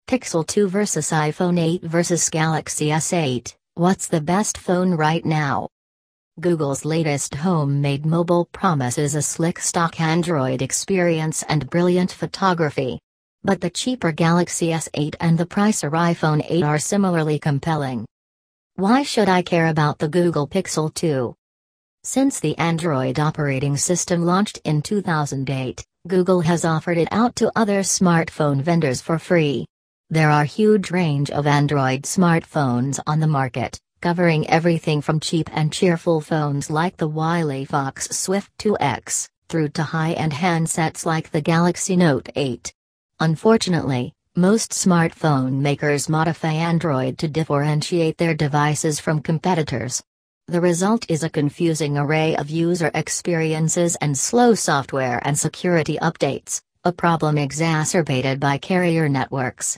Pixel 2 vs iPhone 8 vs Galaxy S8, what's the best phone right now? Google's latest home-made mobile promises a slick stock Android experience and brilliant photography. But the cheaper Galaxy S8 and the pricier iPhone 8 are similarly compelling. Why should I care about the Google Pixel 2? Since the Android operating system launched in 2008, Google has offered it out to other smartphone vendors for free. There are a huge range of Android smartphones on the market, covering everything from cheap and cheerful phones like the wily Fox Swift 2X, through to high-end handsets like the Galaxy Note 8. Unfortunately, most smartphone makers modify Android to differentiate their devices from competitors. The result is a confusing array of user experiences and slow software and security updates, a problem exacerbated by carrier networks.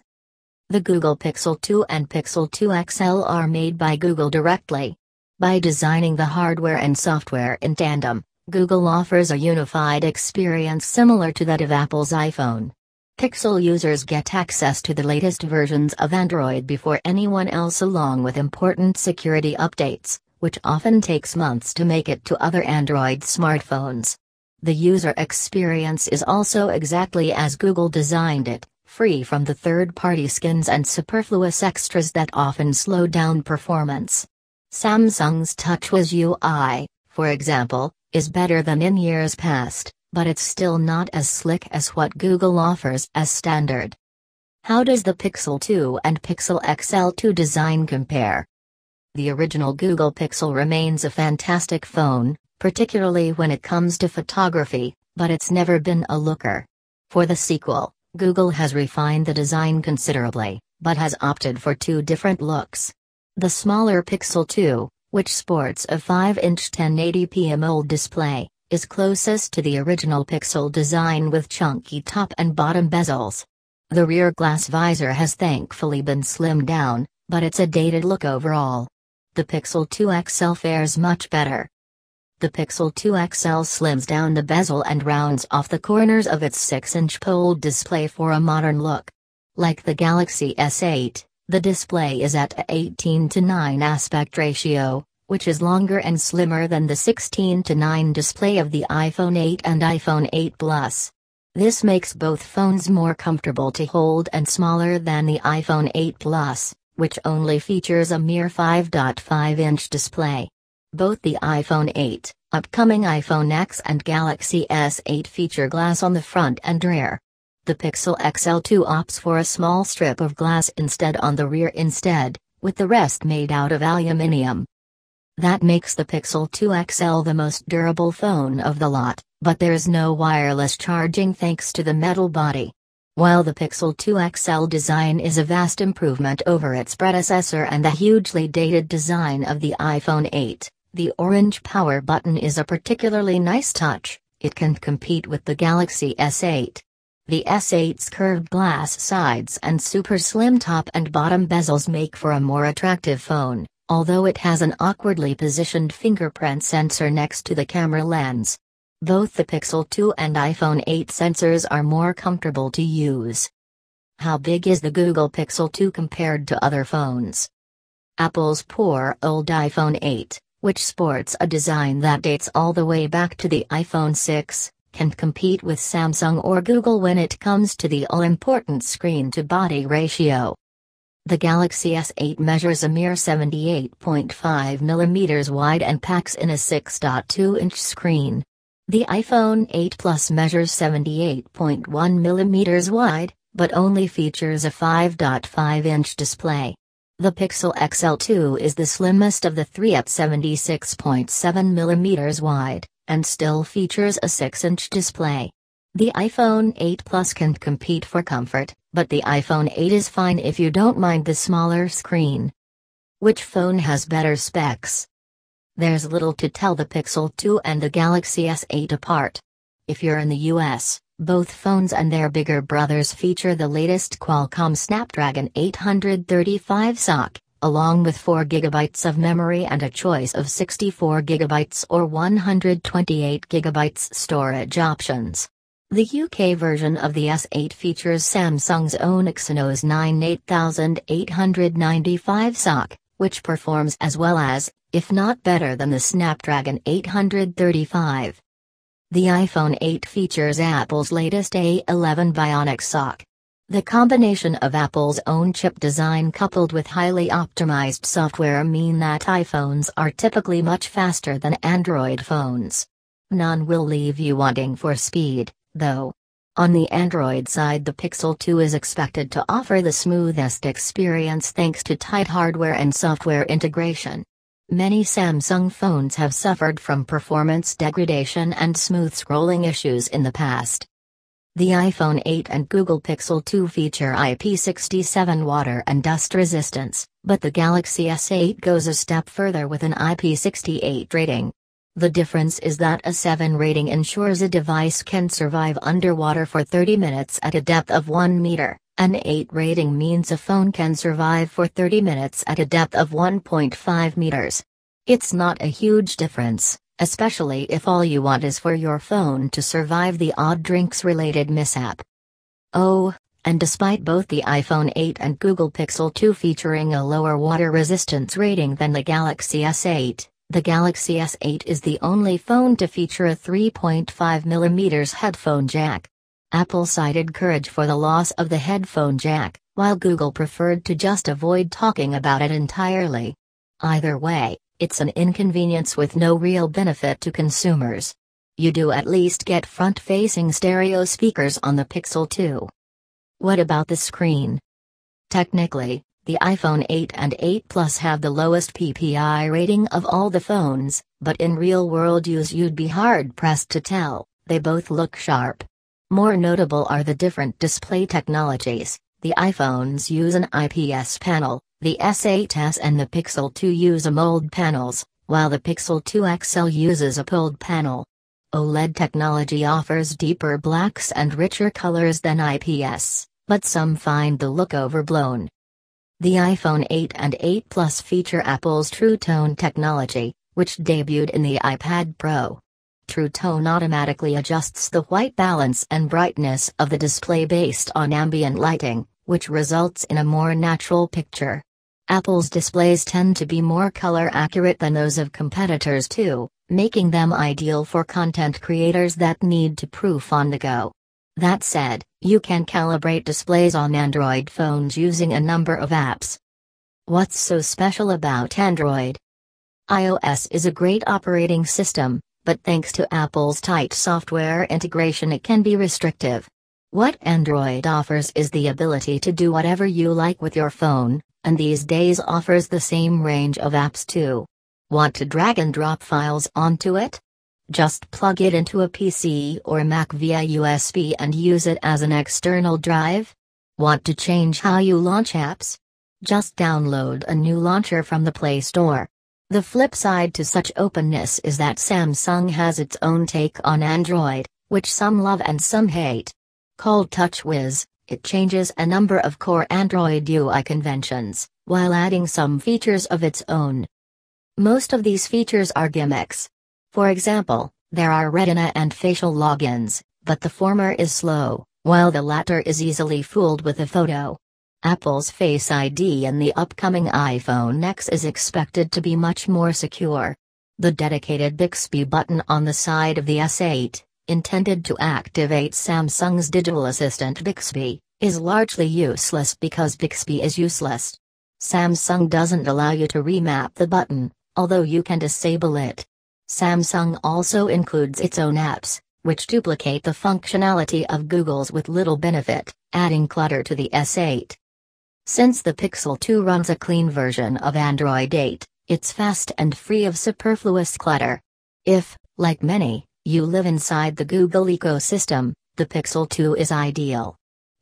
The Google Pixel 2 and Pixel 2 XL are made by Google directly. By designing the hardware and software in tandem, Google offers a unified experience similar to that of Apple's iPhone. Pixel users get access to the latest versions of Android before anyone else, along with important security updates, which often takes months to make it to other Android smartphones. The user experience is also exactly as Google designed it, free from the third-party skins and superfluous extras that often slow down performance. Samsung's TouchWiz UI, for example, is better than in years past, but it's still not as slick as what Google offers as standard. How does the Pixel 2 and Pixel XL2 design compare? The original Google Pixel remains a fantastic phone, particularly when it comes to photography, but it's never been a looker. For the sequel, Google has refined the design considerably, but has opted for two different looks. The smaller Pixel 2, which sports a 5-inch 1080p AMOLED display, is closest to the original Pixel design with chunky top and bottom bezels. The rear glass visor has thankfully been slimmed down, but it's a dated look overall. The Pixel 2 XL fares much better. The Pixel 2 XL slims down the bezel and rounds off the corners of its 6-inch POLED display for a modern look. Like the Galaxy S8, the display is at a 18:9 aspect ratio, which is longer and slimmer than the 16:9 display of the iPhone 8 and iPhone 8 Plus. This makes both phones more comfortable to hold and smaller than the iPhone 8 Plus, which only features a mere 5.5-inch display. Both the iPhone 8, upcoming iPhone X and Galaxy S8 feature glass on the front and rear. The Pixel XL2 opts for a small strip of glass on the rear instead, with the rest made out of aluminium. That makes the Pixel 2 XL the most durable phone of the lot, but there's no wireless charging thanks to the metal body. While the Pixel 2 XL design is a vast improvement over its predecessor and the hugely dated design of the iPhone 8, the orange power button is a particularly nice touch. It can compete with the Galaxy S8. The S8's curved glass sides and super slim top and bottom bezels make for a more attractive phone, although it has an awkwardly positioned fingerprint sensor next to the camera lens. Both the Pixel 2 and iPhone 8 sensors are more comfortable to use. How big is the Google Pixel 2 compared to other phones? Apple's poor old iPhone 8, which sports a design that dates all the way back to the iPhone 6, can compete with Samsung or Google when it comes to the all-important screen-to-body ratio. The Galaxy S8 measures a mere 78.5 mm wide and packs in a 6.2-inch screen. The iPhone 8 Plus measures 78.1 mm wide, but only features a 5.5-inch display. The Pixel XL2 is the slimmest of the three at 76.7 mm wide, and still features a 6-inch display. The iPhone 8 Plus can compete for comfort, but the iPhone 8 is fine if you don't mind the smaller screen. Which phone has better specs? There's little to tell the Pixel 2 and the Galaxy S8 apart. If you're in the US, both phones and their bigger brothers feature the latest Qualcomm Snapdragon 835 SoC, along with 4 GB of memory and a choice of 64 GB or 128 GB storage options. The UK version of the S8 features Samsung's own Exynos 9 8895 SoC, which performs as well as, if not better than the Snapdragon 835. The iPhone 8 features Apple's latest A11 Bionic SoC. The combination of Apple's own chip design coupled with highly optimized software mean that iPhones are typically much faster than Android phones. None will leave you wanting for speed, though. On the Android side, the Pixel 2 is expected to offer the smoothest experience thanks to tight hardware and software integration. Many Samsung phones have suffered from performance degradation and smooth scrolling issues in the past. The iPhone 8 and Google Pixel 2 feature IP67 water and dust resistance, but the Galaxy S8 goes a step further with an IP68 rating. The difference is that a 7 rating ensures a device can survive underwater for 30 minutes at a depth of 1 meter. An 8 rating means a phone can survive for 30 minutes at a depth of 1.5 meters. It's not a huge difference, especially if all you want is for your phone to survive the odd drinks-related mishap. Oh, and despite both the iPhone 8 and Google Pixel 2 featuring a lower water resistance rating than the Galaxy S8, the Galaxy S8 is the only phone to feature a 3.5mm headphone jack. Apple cited courage for the loss of the headphone jack, while Google preferred to just avoid talking about it entirely. Either way, it's an inconvenience with no real benefit to consumers. You do at least get front-facing stereo speakers on the Pixel 2. What about the screen? Technically, the iPhone 8 and 8 Plus have the lowest PPI rating of all the phones, but in real-world use you'd be hard-pressed to tell. They both look sharp. More notable are the different display technologies. The iPhones use an IPS panel, the S8s and the Pixel 2 use AMOLED panels, while the Pixel 2 XL uses a POLED panel. OLED technology offers deeper blacks and richer colors than IPS, but some find the look overblown. The iPhone 8 and 8 Plus feature Apple's True Tone technology, which debuted in the iPad Pro. True Tone automatically adjusts the white balance and brightness of the display based on ambient lighting, which results in a more natural picture. Apple's displays tend to be more color accurate than those of competitors too, making them ideal for content creators that need to proof on the go. That said, you can calibrate displays on Android phones using a number of apps. What's so special about Android? iOS is a great operating system, but thanks to Apple's tight software integration it can be restrictive. What Android offers is the ability to do whatever you like with your phone, and these days offers the same range of apps too. Want to drag and drop files onto it? Just plug it into a PC or Mac via USB and use it as an external drive? Want to change how you launch apps? Just download a new launcher from the Play Store. The flip side to such openness is that Samsung has its own take on Android, which some love and some hate. Called TouchWiz, it changes a number of core Android UI conventions, while adding some features of its own. Most of these features are gimmicks. For example, there are Retina and facial logins, but the former is slow, while the latter is easily fooled with a photo. Apple's Face ID in the upcoming iPhone X is expected to be much more secure. The dedicated Bixby button on the side of the S8, intended to activate Samsung's digital assistant Bixby, is largely useless because Bixby is useless. Samsung doesn't allow you to remap the button, although you can disable it. Samsung also includes its own apps, which duplicate the functionality of Google's with little benefit, adding clutter to the S8. Since the Pixel 2 runs a clean version of Android 8, it's fast and free of superfluous clutter. If, like many, you live inside the Google ecosystem, the Pixel 2 is ideal.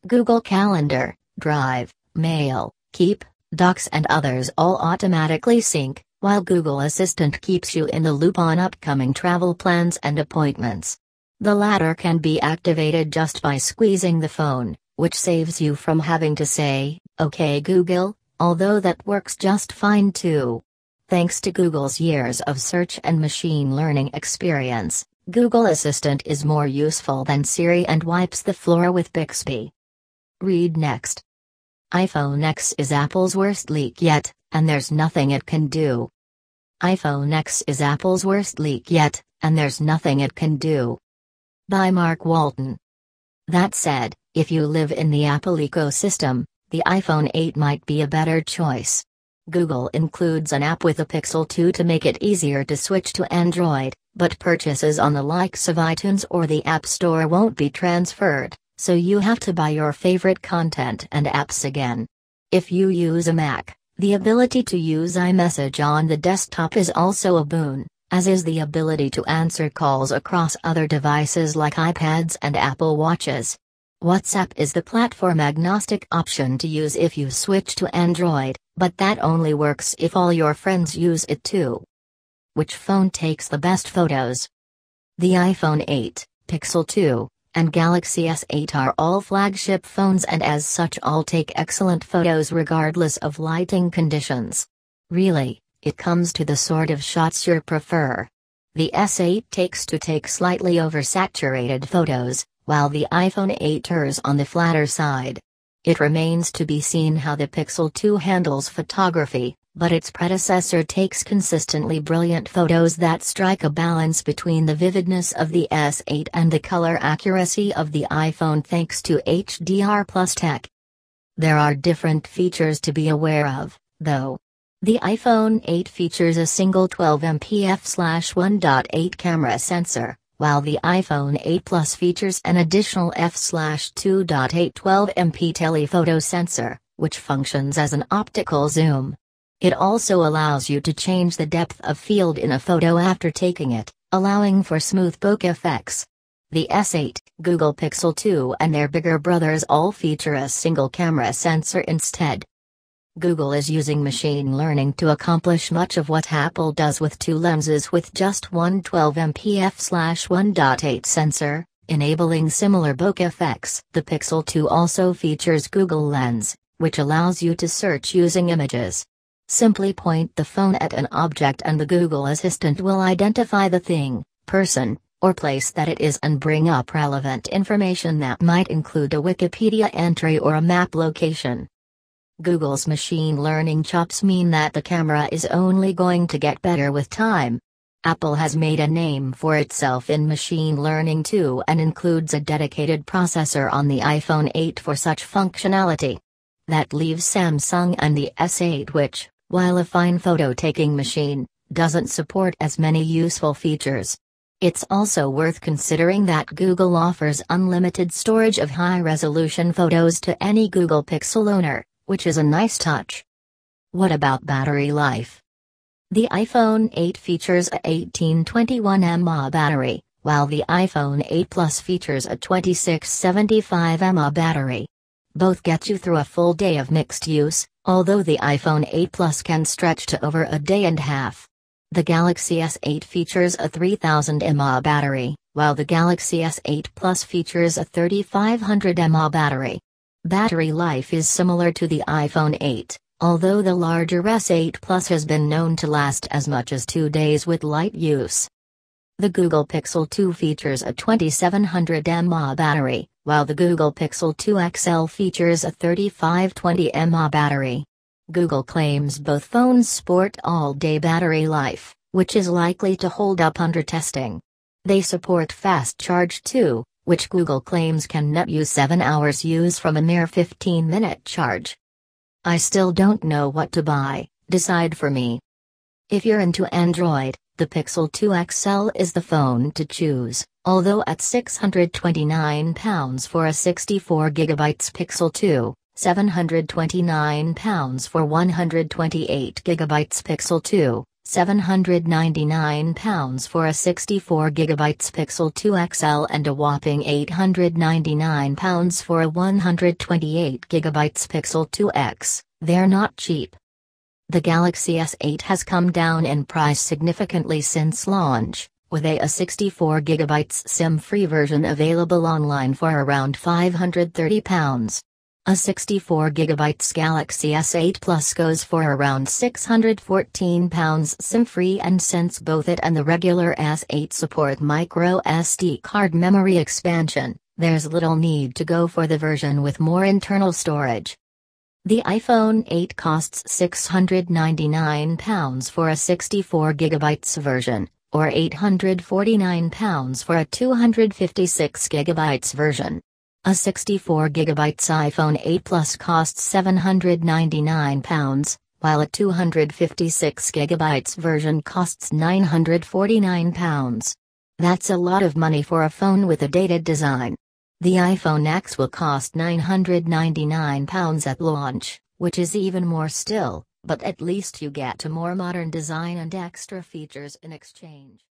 Google Calendar, Drive, Mail, Keep, Docs and others all automatically sync, while Google Assistant keeps you in the loop on upcoming travel plans and appointments. The latter can be activated just by squeezing the phone, which saves you from having to say, "Okay Google," although that works just fine too. Thanks to Google's years of search and machine learning experience, Google Assistant is more useful than Siri and wipes the floor with Bixby. Read next. iPhone X is Apple's worst leak yet, and there's nothing it can do. iPhone X is Apple's worst leak yet, and there's nothing it can do. By Mark Walton. That said, if you live in the Apple ecosystem, the iPhone 8 might be a better choice. Google includes an app with the Pixel 2 to make it easier to switch to Android, but purchases on the likes of iTunes or the App Store won't be transferred, so you have to buy your favorite content and apps again. If you use a Mac, the ability to use iMessage on the desktop is also a boon, as is the ability to answer calls across other devices like iPads and Apple Watches. WhatsApp is the platform-agnostic option to use if you switch to Android, but that only works if all your friends use it too. Which phone takes the best photos? The iPhone 8, Pixel 2, and Galaxy S8 are all flagship phones and as such all take excellent photos regardless of lighting conditions. Really, it comes to the sort of shots you prefer. The S8 takes slightly oversaturated photos, while the iPhone 8 errs on the flatter side. It remains to be seen how the Pixel 2 handles photography, but its predecessor takes consistently brilliant photos that strike a balance between the vividness of the S8 and the color accuracy of the iPhone thanks to HDR+ tech. There are different features to be aware of, though. The iPhone 8 features a single 12MP f/1.8 camera sensor, while the iPhone 8 Plus features an additional f/2.8 12MP telephoto sensor, which functions as an optical zoom. It also allows you to change the depth of field in a photo after taking it, allowing for smooth bokeh effects. The S8, Google Pixel 2 and their bigger brothers all feature a single camera sensor instead. Google is using machine learning to accomplish much of what Apple does with two lenses with just one 12MP f/1.8 sensor, enabling similar bokeh effects. The Pixel 2 also features Google Lens, which allows you to search using images. Simply point the phone at an object and the Google Assistant will identify the thing, person, or place that it is and bring up relevant information that might include a Wikipedia entry or a map location. Google's machine learning chops mean that the camera is only going to get better with time. Apple has made a name for itself in machine learning too and includes a dedicated processor on the iPhone 8 for such functionality. That leaves Samsung and the S8 which, while a fine photo-taking machine, doesn't support as many useful features. It's also worth considering that Google offers unlimited storage of high-resolution photos to any Google Pixel owner, which is a nice touch. What about battery life? The iPhone 8 features a 1821 mAh battery, while the iPhone 8 Plus features a 2675 mAh battery. Both get you through a full day of mixed use, although the iPhone 8 Plus can stretch to over a day and a half. The Galaxy S8 features a 3000 mAh battery, while the Galaxy S8 Plus features a 3500 mAh battery. Battery life is similar to the iPhone 8, although the larger S8 Plus has been known to last as much as 2 days with light use. The Google Pixel 2 features a 2700 mAh battery, while the Google Pixel 2 XL features a 3520 mAh battery. Google claims both phones sport all-day battery life, which is likely to hold up under testing. They support fast charge too, which Google claims can net you 7 hours use from a mere 15-minute charge. I still don't know what to buy, decide for me. If you're into Android, the Pixel 2 XL is the phone to choose, although at £629 for a 64GB Pixel 2, £729 for 128GB Pixel 2, £799 for a 64GB Pixel 2 XL and a whopping £899 for a 128GB Pixel 2X, they're not cheap. The Galaxy S8 has come down in price significantly since launch, with a 64GB SIM-free version available online for around £530. A 64GB Galaxy S8 Plus goes for around £614 SIM-free, and since both it and the regular S8 support micro SD card memory expansion, there's little need to go for the version with more internal storage. The iPhone 8 costs £699 for a 64GB version, or £849 for a 256GB version. A 64GB iPhone 8 Plus costs £799, while a 256GB version costs £949. That's a lot of money for a phone with a dated design. The iPhone X will cost £999 at launch, which is even more still, but at least you get a more modern design and extra features in exchange.